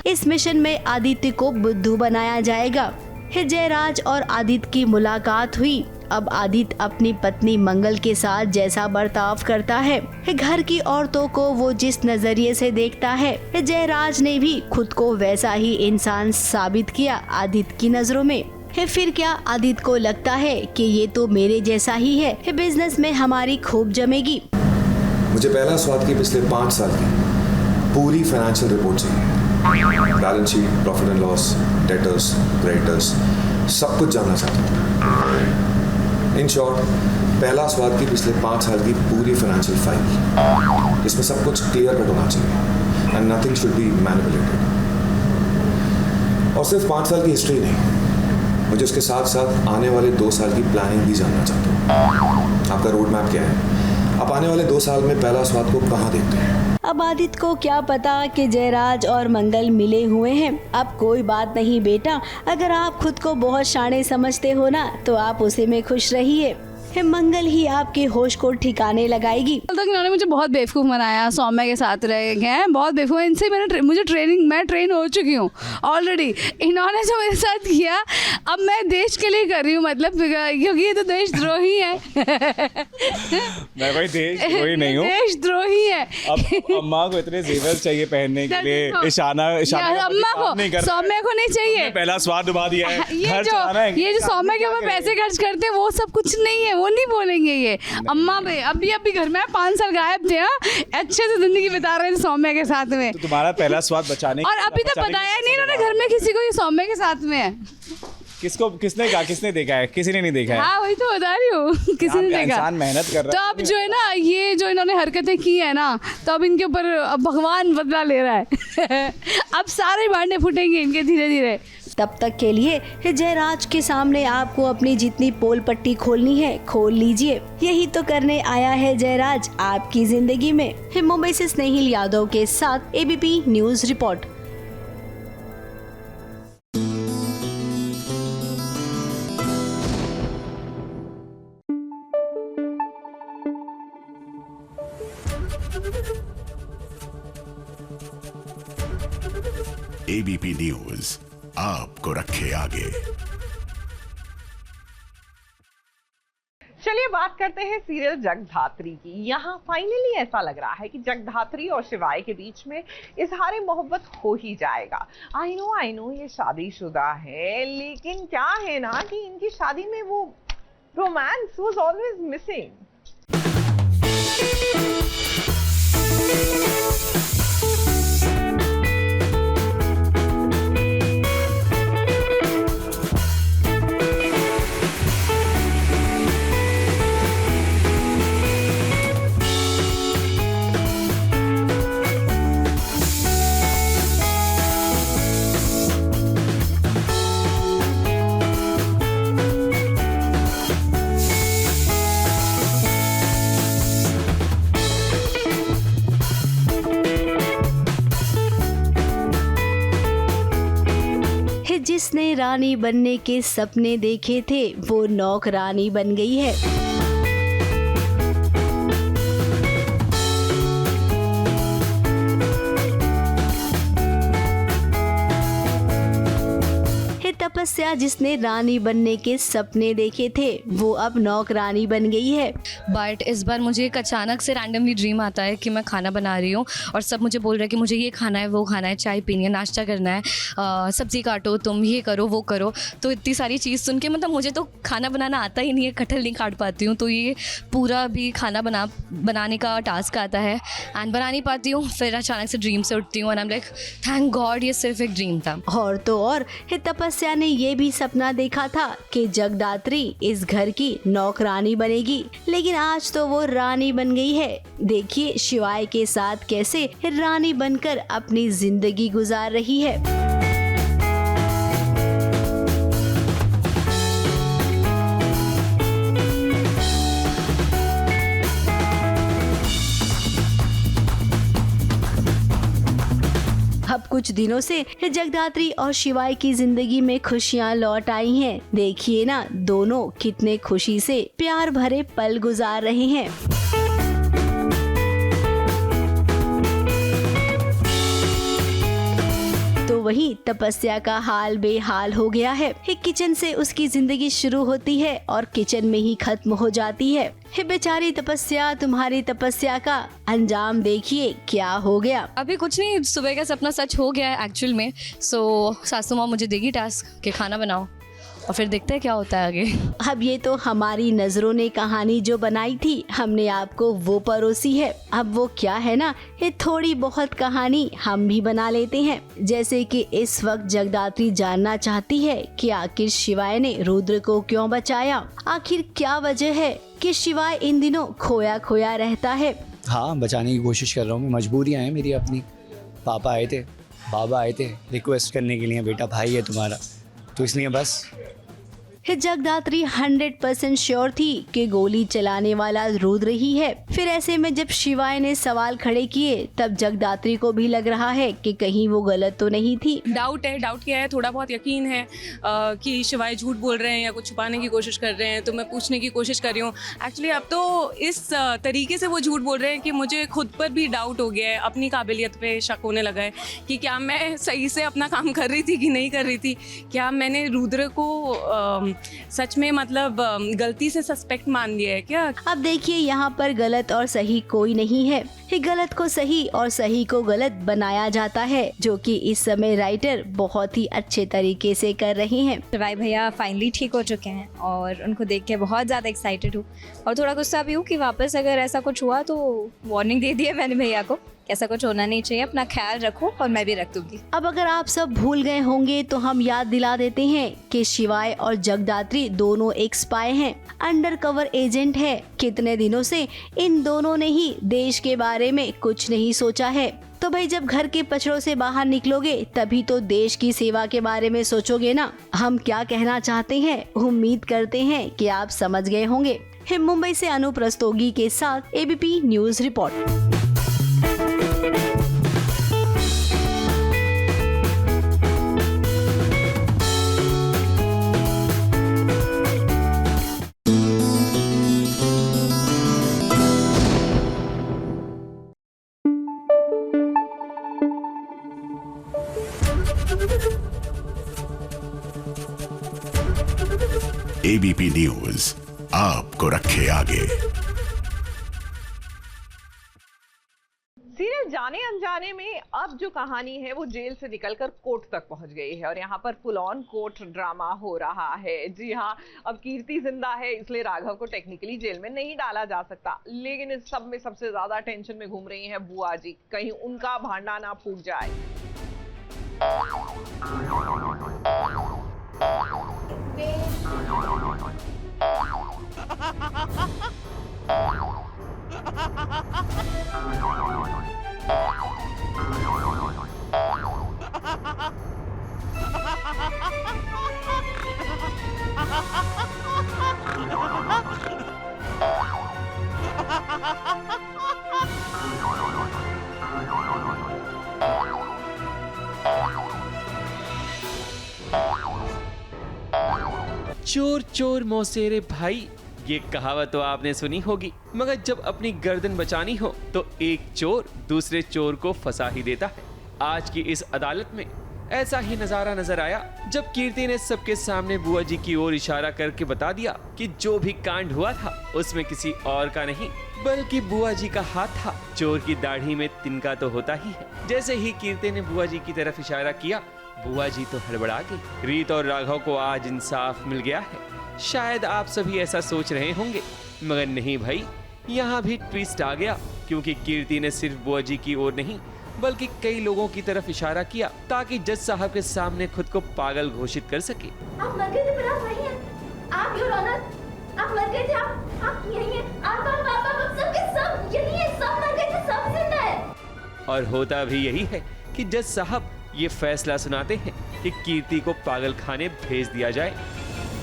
इस मिशन में आदित्य को बुद्धू बनाया जाएगा। जयराज और आदित्य की मुलाकात हुई। अब आदित्य अपनी पत्नी मंगल के साथ जैसा बर्ताव करता है, घर की औरतों को वो जिस नजरिए से देखता है, जयराज ने भी खुद को वैसा ही इंसान साबित किया आदित्य की नजरों में। फिर क्या आदित्य को लगता है कि ये तो मेरे जैसा ही है, बिजनेस में हमारी खूब जमेगी। मुझे पहला स्वाद की पिछले 5 साल की पूरी फाइनेंशियल रिपोर्ट चाहिए। Balance sheet, profit and loss, debtors, creditors, सब कुछ जानना चाहता हूँ। इन शॉर्ट, पहला स्वाद की पिछले 5 साल की पूरी फाइनेंशियल फाइल, इसमें सब कुछ क्लियर कट होना चाहिए and nothing should be manipulated. और सिर्फ 5 साल की हिस्ट्री नहीं, मुझे उसके साथ साथ आने वाले 2 साल की प्लानिंग भी जानना चाहता हूँ। आपका रोड मैप क्या है? आप आने वाले 2 साल में पहला स्वाद को कहाँ देखते हैं? अब आदित्य को क्या पता कि जयराज और मंगल मिले हुए हैं। अब कोई बात नहीं बेटा, अगर आप खुद को बहुत शाणे समझते हो ना, तो आप उसी में खुश रहिए। मंगल ही आपके होश को ठिकाने लगाएगी। तक इन्होंने मुझे बहुत बेवकूफ़ बनाया, सौम्या के साथ रहे हैं, बहुत बेवकूफ़। इनसे मैं ट्रेन हो चुकी हूँ ऑलरेडी। इन्होंने जो मेरे साथ किया, अब मैं देश के लिए कर रही हूँ, मतलब क्योंकि ये तो देशद्रोही है। मैं भाई देशद्रोही नहीं हूँ, देशद्रोही है। अब अम्मा को इतने जेवर चाहिए पहनने के लिए, इशाना अम्मा को, सौम्या को नहीं चाहिए। पहला स्वाद डुबा दिया है, ये जो सौम्या के ऊपर पैसे खर्च करते हैं, वो सब कुछ नहीं है, वो नहीं बोलेंगे ये। अम्मा भी अभी घर में 5 साल गायब थे, अच्छे से जिंदगी बिता रहे थे सौम्या के साथ में। तो तुम्हारा पहला स्वाद बचाने और अभी तक बताया नहीं इन्होंने घर में किसी को ये सौम्या के साथ में है। किसने कहा? किसने देखा है? किसी ने नहीं देखा है। हाँ वही तो बता रही हूँ, किसी ने देखा। इंसान मेहनत कर रहा है। तो अब जो है ना, ये जो इन्होंने हरकतें की है ना, तो अब इनके ऊपर भगवान बदला ले रहा है। अब सारे भांडे फूटेंगे इनके धीरे धीरे। तब तक के लिए जयराज के सामने आपको अपनी जितनी पोल पट्टी खोलनी है खोल लीजिए। यही तो करने आया है जयराज आपकी जिंदगी में। मुंबई से स्नेहिल यादव के साथ ABP news report. ABP news आपको रखे आगे। चलिए बात करते हैं सीरियल जगधात्री की। यहाँ फाइनली ऐसा लग रहा है कि जगधात्री और शिवाय के बीच में इजहार मोहब्बत हो ही जाएगा। आई नो ये शादीशुदा है, लेकिन क्या है ना कि इनकी शादी में वो रोमांस वाज ऑलवेज मिसिंग। जिसने रानी बनने के सपने देखे थे, वो नौकरानी बन गई है। तपस्या जिसने रानी बनने के सपने देखे थे, वो अब नौकरानी बन गई है। बट इस बार मुझे एक अचानक से रैंडमली ड्रीम आता है कि मैं खाना बना रही हूँ और सब मुझे बोल रहे हैं कि मुझे ये खाना है, वो खाना है, चाय पीनी है, नाश्ता करना है, सब्जी काटो, तुम ये करो, वो करो। तो इतनी सारी चीज़ सुन के मतलब मुझे तो खाना बनाना आता ही नहीं है, कटहल नहीं काट पाती हूँ। तो ये पूरा भी खाना बनाने का टास्क आता है एंड बना नहीं पाती हूँ। फिर अचानक से ड्रीम से उठती हूँ और I am like thank God ये सिर्फ एक ड्रीम था। और तो और तपस्या तपस्या ने ये भी सपना देखा था कि जगदात्री इस घर की नौकरानी बनेगी, लेकिन आज तो वो रानी बन गई है। देखिए शिवाय के साथ कैसे रानी बनकर अपनी जिंदगी गुजार रही है। अब कुछ दिनों से जगदात्री और शिवाय की जिंदगी में खुशियां लौट आई हैं। देखिए ना, दोनों कितने खुशी से प्यार भरे पल गुजार रहे हैं। तो वही तपस्या का हाल बेहाल हो गया है। किचन से उसकी जिंदगी शुरू होती है और किचन में ही खत्म हो जाती है। बेचारी तपस्या, तुम्हारी तपस्या का अंजाम देखिए क्या हो गया। अभी कुछ नहीं, सुबह का सपना सच हो गया है एक्चुअल में। सो सासू माँ मुझे देगी टास्क कि खाना बनाओ और फिर देखते हैं क्या होता है आगे। अब ये तो हमारी नजरों ने कहानी जो बनाई थी, हमने आपको वो परोसी है। अब वो क्या है ना, ये थोड़ी बहुत कहानी हम भी बना लेते हैं। जैसे कि इस वक्त जगदात्री जानना चाहती है कि आखिर शिवाय ने रुद्र को क्यों बचाया। आखिर क्या वजह है कि शिवाय इन दिनों खोया खोया रहता है। हाँ, बचाने की कोशिश कर रहा हूँ मैं। मजबूरियाँ हैं मेरी अपनी। पापा आए थे, बाबा आए थे रिक्वेस्ट करने के लिए, बेटा भाई है तुम्हारा, तो इसलिए बस। जगदात्री 100% श्योर थी कि गोली चलाने वाला रुद्र ही है। फिर ऐसे में जब शिवाय ने सवाल खड़े किए, तब जगदात्री को भी लग रहा है कि कहीं वो गलत तो नहीं थी। डाउट क्या है, थोड़ा बहुत यकीन है कि शिवाय झूठ बोल रहे हैं या कुछ छुपाने की कोशिश कर रहे हैं। तो मैं पूछने की कोशिश कर रही हूँ। एक्चुअली अब तो इस तरीके से वो झूठ बोल रहे हैं कि मुझे खुद पर भी डाउट हो गया है, अपनी काबिलियत पे शक होने लगा है कि क्या मैं सही से अपना काम कर रही थी कि नहीं कर रही थी। क्या मैंने रुद्र को सच में मतलब गलती से सस्पेक्ट मान लिया है क्या। अब देखिए, यहाँ पर गलत और सही कोई नहीं है। गलत को सही और सही को गलत बनाया जाता है, जो कि इस समय राइटर बहुत ही अच्छे तरीके से कर रहे हैं। शिवाय भैया फाइनली ठीक हो चुके हैं और उनको देख के बहुत ज़्यादा एक्साइटेड हूँ और थोड़ा गुस्सा भी हूँ कि वापस अगर ऐसा कुछ हुआ तो वार्निंग दे दी है मैंने भैया को, ऐसा कुछ होना नहीं चाहिए, अपना ख्याल रखो और मैं भी रख दूंगी। अब अगर आप सब भूल गए होंगे तो हम याद दिला देते हैं कि शिवाय और जगदात्री दोनों एक स्पाई हैं, अंडर कवर एजेंट है। कितने दिनों से इन दोनों ने ही देश के बारे में कुछ नहीं सोचा है। तो भाई, जब घर के पचड़ों से बाहर निकलोगे तभी तो देश की सेवा के बारे में सोचोगे ना। हम क्या कहना चाहते हैं, उम्मीद करते हैं कि आप समझ गए होंगे। मुंबई से अनु रस्तोगी के साथ ABP news report. ABP news आपको रखे आगे। सीरियल जाने अनजाने में अब जो कहानी है वो जेल से निकलकर कोर्ट तक पहुंच गई है और यहाँ पर फुल ऑन कोर्ट ड्रामा हो रहा है। जी हाँ, अब कीर्ति जिंदा है इसलिए राघव को टेक्निकली जेल में नहीं डाला जा सकता, लेकिन इस सब में सबसे ज्यादा टेंशन में घूम रही हैं बुआ जी, कहीं उनका भांडा ना फूट जाए। चोर चोर मौसेरे भाई, ये कहावत तो आपने सुनी होगी, मगर जब अपनी गर्दन बचानी हो तो एक चोर दूसरे चोर को फंसा ही देता है। आज की इस अदालत में ऐसा ही नजारा नजर आया जब कीर्ति ने सबके सामने बुआ जी की ओर इशारा करके बता दिया कि जो भी कांड हुआ था उसमें किसी और का नहीं बल्कि बुआ जी का हाथ था। चोर की दाढ़ी में तिनका तो होता ही है। जैसे ही कीर्ति ने बुआ जी की तरफ इशारा किया, बुआ जी तो हड़बड़ा गई। रीत और राघव को आज इंसाफ मिल गया है। शायद आप सभी ऐसा सोच रहे होंगे, मगर नहीं भाई, यहाँ भी ट्विस्ट आ गया, क्योंकि कीर्ति ने सिर्फ बुआ जी की ओर नहीं बल्कि कई लोगों की तरफ इशारा किया ताकि जज साहब के सामने खुद को पागल घोषित कर सके। आप मर गए थे पर आप वहीं हैं। आप योर ऑनर, आप मर गए थे, आप यहीं हैं। आप सब यहीं हैं, सब मर गए थे, सब जिंदा है। और होता भी यही है कि जज साहब ये फैसला सुनाते हैं कि कीर्ति को पागल खाने भेज दिया जाए।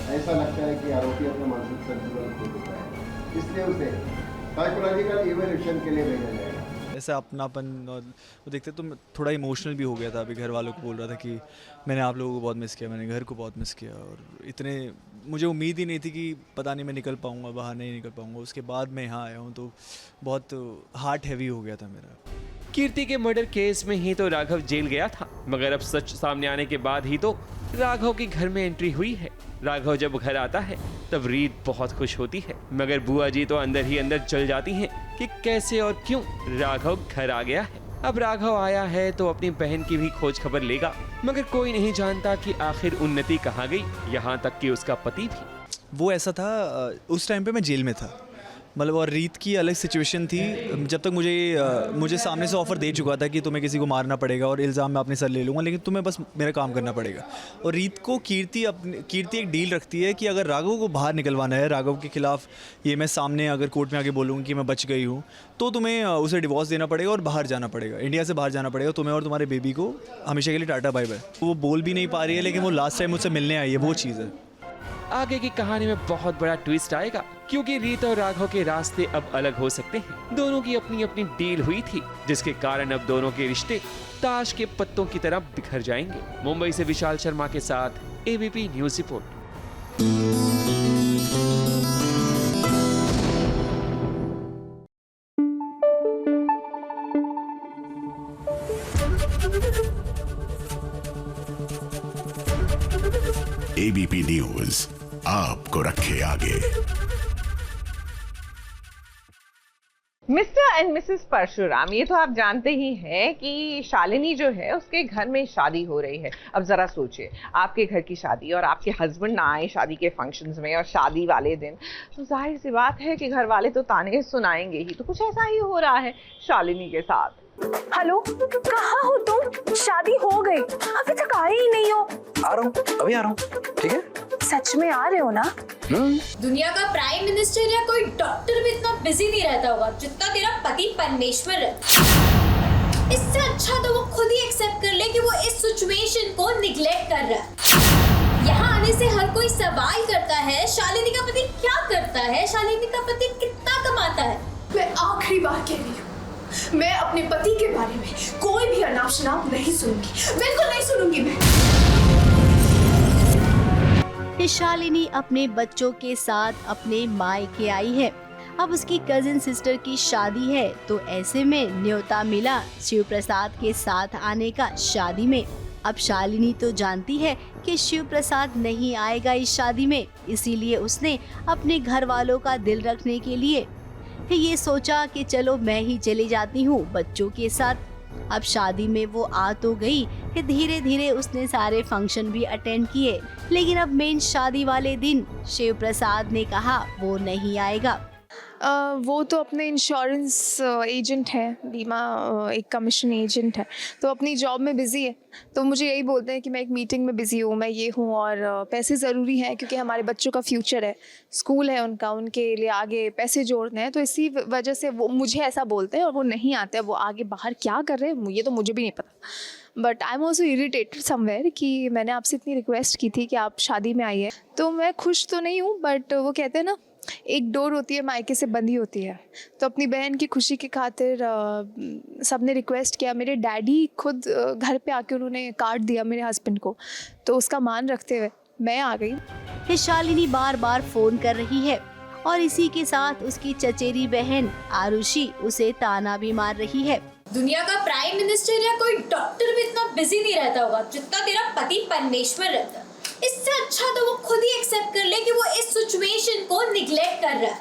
ऐसा लगता है कि आरोपी अपना मानसिक संतुलन खो चुका है, इसलिए उसे साइकोलॉजिकल इवैल्यूएशन के लिए भेजा जाएगा। ऐसा अपनापन और वो देखते तो थोड़ा इमोशनल भी हो गया था। अभी घर वालों को बोल रहा था कि मैंने आप लोगों को बहुत मिस किया, मैंने घर को बहुत मिस किया, और इतने मुझे उम्मीद ही नहीं थी कि पता नहीं मैं निकल पाऊँगा, बाहर नहीं निकल पाऊँगा। उसके बाद मैं यहाँ आया हूँ तो बहुत हार्ट हैवी हो गया था मेरा। कीर्ति के मर्डर केस में ही तो राघव जेल गया था, मगर अब सच सामने आने के बाद ही तो राघव के घर में एंट्री हुई है। राघव जब घर आता है तब रीत बहुत खुश होती है, मगर बुआ जी तो अंदर ही अंदर जल जाती हैं कि कैसे और क्यों राघव घर आ गया है। अब राघव आया है तो अपनी बहन की भी खोज खबर लेगा, मगर कोई नहीं जानता कि आखिर उन्नति कहाँ गई, यहाँ तक कि उसका पति भी। वो ऐसा था, उस टाइम पे मैं जेल में था, मतलब, और रीत की अलग सिचुएशन थी। जब तक मुझे सामने से ऑफ़र दे चुका था कि तुम्हें किसी को मारना पड़ेगा और इल्ज़ाम मैं अपने सर ले लूँगा, लेकिन तुम्हें बस मेरा काम करना पड़ेगा। और रीत को कीर्ति एक डील रखती है कि अगर राघव को बाहर निकलवाना है, राघव के खिलाफ ये मैं सामने अगर कोर्ट में आके बोलूँगी कि मैं बच गई हूँ, तो तुम्हें उसे डिवोर्स देना पड़ेगा और बाहर जाना पड़ेगा, इंडिया से बाहर जाना पड़ेगा, तुम्हें और तुम्हारे बेबी को हमेशा के लिए टाटा बाय बाय। वो बोल भी नहीं पा रही है, लेकिन वो लास्ट टाइम मुझसे मिलने आई है, वो चीज़ है। आगे की कहानी में बहुत बड़ा ट्विस्ट आएगा, क्योंकि रीत और राघव के रास्ते अब अलग हो सकते हैं। दोनों की अपनी अपनी डील हुई थी, जिसके कारण अब दोनों के रिश्ते ताश के पत्तों की तरह बिखर जाएंगे। मुंबई से विशाल शर्मा के साथ ABP news report. ABP news आपको रखे आगे। मिस्टर एंड मिसेस परशुराम, ये तो आप जानते ही हैं कि शालिनी जो है उसके घर में शादी हो रही है। अब जरा सोचिए, आपके घर की शादी और आपके हस्बैंड ना आए शादी के फंक्शंस में और शादी वाले दिन, तो जाहिर सी बात है कि घर वाले तो ताने सुनाएंगे ही। तो कुछ ऐसा ही हो रहा है शालिनी के साथ। हेलो, कहाँ हो तुम? शादी हो गई, अभी तक आए ही नहीं हो। आ रहा हूँ, अभी आ रहा हूँ। ठीक है, सच में आ रहे हो ना? दुनिया का प्राइम मिनिस्टर या कोई डॉक्टर भी इतना बिजी नहीं रहता होगा जितना तेरा पति परमेश्वर है। इससे अच्छा तो वो खुद ही एक्सेप्ट कर ले कि वो इस सिचुएशन को निग्लेक्ट कर रहा है। यहाँ आने से हर कोई सवाल करता है, शालिनी का पति क्या करता है, शालिनी का पति कितना कमाता है। मैं आखिरी बार कह रही हूँ, मैं अपने पति के बारे में कोई भी अनाप शनाप नहीं सुनूंगी, बिल्कुल नहीं सुनूंगी मैं। शालिनी अपने बच्चों के साथ अपने मायके आई है। अब उसकी कजिन सिस्टर की शादी है, तो ऐसे में न्योता मिला शिव प्रसाद के साथ आने का शादी में। अब शालिनी तो जानती है कि शिव प्रसाद नहीं आएगा इस शादी में, इसीलिए उसने अपने घर वालों का दिल रखने के लिए ये सोचा कि चलो मैं ही चली जाती हूँ बच्चों के साथ। अब शादी में वो आ तो गई, धीरे धीरे उसने सारे फंक्शन भी अटेंड किए, लेकिन अब मेन शादी वाले दिन शिव प्रसाद ने कहा वो नहीं आएगा। वो तो अपने इंश्योरेंस एजेंट है, बीमा एक कमीशन एजेंट है, तो अपनी जॉब में बिज़ी है। तो मुझे यही बोलते हैं कि मैं एक मीटिंग में बिज़ी हूँ, मैं ये हूँ, और पैसे ज़रूरी हैं क्योंकि हमारे बच्चों का फ्यूचर है, स्कूल है उनका, उनके लिए आगे पैसे जोड़ने हैं। तो इसी वजह से वो मुझे ऐसा बोलते हैं और वो नहीं आते हैं। वो आगे बाहर क्या कर रहे हैं ये तो मुझे भी नहीं पता, but I am also irritated somewhere कि मैंने आपसे इतनी रिक्वेस्ट की थी कि आप शादी में आइए। तो मैं खुश तो नहीं हूँ, बट वो कहते हैं ना, एक डोर होती है मायके से बंधी होती है। तो अपनी बहन की खुशी की खातिर सबने रिक्वेस्ट किया। मेरे डैडी खुद घर पे आके उन्होंने कार्ड दिया मेरे हस्बैंड को, तो उसका मान रखते हुए मैं आ गई। शालिनी बार बार फोन कर रही है और इसी के साथ उसकी चचेरी बहन आरुषि उसे ताना भी मार रही है। दुनिया का प्राइम मिनिस्टर या कोई डॉक्टर भी इतना बिजी नहीं रहता होगा जितना तेरा पति परमेश्वर रहता है। इससे अच्छा तो वो खुद ही एक्सेप्ट कर ले कि वो इस सिचुएशन को निग्लेक्ट कर रहा है।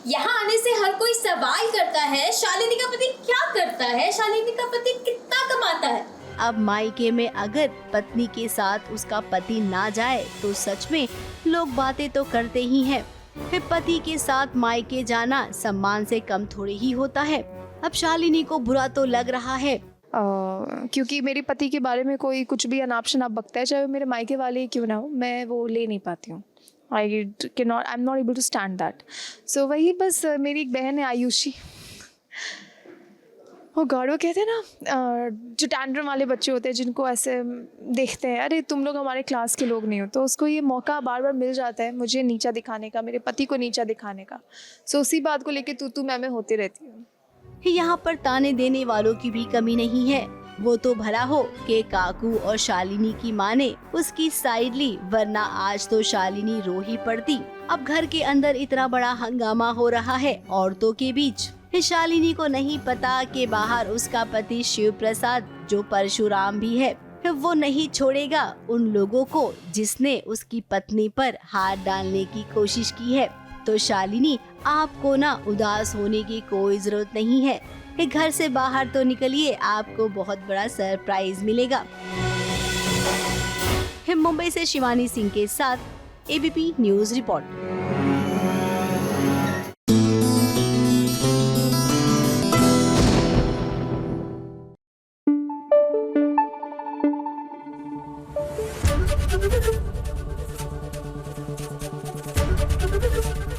यहाँ आने से हर कोई सवाल करता है, शालिनी का पति क्या करता है, शालिनी का पति कितना कमाता है। अब मायके में अगर पत्नी के साथ उसका पति ना जाए तो सच में लोग बातें तो करते ही हैं। फिर पति के साथ मायके जाना सम्मान से कम थोड़ी ही होता है। अब शालिनी को बुरा तो लग रहा है, क्योंकि मेरे पति के बारे में कोई कुछ भी अनाप शनाप बकता है, चाहे वो मेरे मायके वाले ही क्यों ना हो, मैं वो ले नहीं पाती हूँ। I am not able to stand that. So वही बस मेरी एक बहन है आयुषी, वो गॉड, वो कहते हैं ना जो टैंड्रम वाले बच्चे होते हैं जिनको ऐसे देखते हैं अरे तुम लोग हमारे क्लास के लोग नहीं हो, तो उसको ये मौका बार बार मिल जाता है मुझे नीचा दिखाने का, मेरे पति को नीचा दिखाने का। सो उसी बात को लेके तू मैं होती रहती हूँ। यहाँ पर ताने देने वालों की भी कमी नहीं है। वो तो भला हो कि काकू और शालिनी की माँ ने उसकी साइड ली, वरना आज तो शालिनी रो ही पड़ती। अब घर के अंदर इतना बड़ा हंगामा हो रहा है औरतों के बीच। शालिनी को नहीं पता कि बाहर उसका पति शिव प्रसाद, जो परशुराम भी है, वो नहीं छोड़ेगा उन लोगों को जिसने उसकी पत्नी पर हाथ डालने की कोशिश की है। तो शालिनी, आपको ना उदास होने की कोई जरूरत नहीं है। घर से बाहर तो निकलिए, आपको बहुत बड़ा सरप्राइज मिलेगा। मुंबई से शिवानी सिंह के साथ ABP news report.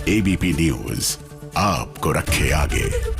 ABP news आपको रखे आगे।